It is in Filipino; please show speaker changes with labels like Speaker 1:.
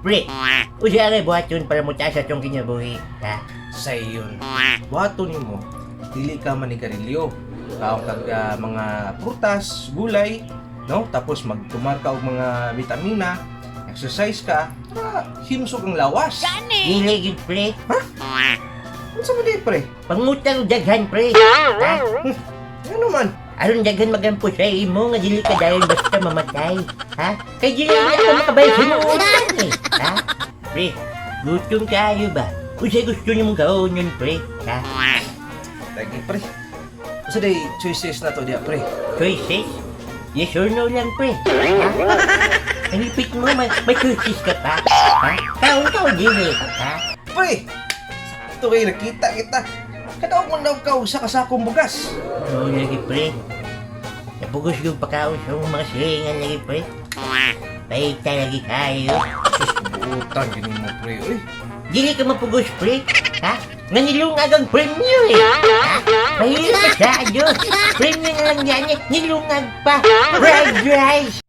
Speaker 1: Pre, usiya nga buhaton para mo taas atong kinabuhi, ha?
Speaker 2: Sa iyon. Buhato nimo, dili ka manigarilyo. Kaon kag mga prutas, gulay, no? Tapos magtumar ka og mga vitamina, exercise ka, para himsog ang lawas.
Speaker 1: Dili gid pre.
Speaker 2: Unsa man di pre?
Speaker 1: Pangutang daghan pre, ha?
Speaker 2: Ano man?
Speaker 1: Aron daghan magampo sa imo nga dili ka dayon basta mamatay, ha? Kay dili ka makabayad sa imong utang eh, ha? Pre, gutom kayo ba? Usa gusto nimong gawon yun pre, ha?
Speaker 2: Lagi pre. Unsa day choices na to diya pre?
Speaker 1: Choices? Yes or no lang pre, ha? Nalipit mo, may choices ka pa, ha? Taon dili, ha?
Speaker 2: Pre! Sakto kayo nakita kita. Kadaog man daw ka sa kasakong bugas.
Speaker 1: Oo lagi pre. Napugos yung pagkaon sa mga silingan lagi pre. Paita lagi kayo.
Speaker 2: Buutan gini mo pre. Uy,
Speaker 1: Dili ka mapugos pre, ha? Nanilungag ang premyo eh, ha? Mahirap masyado. Premyo na lang yan eh, nilungag pa. Fried rice,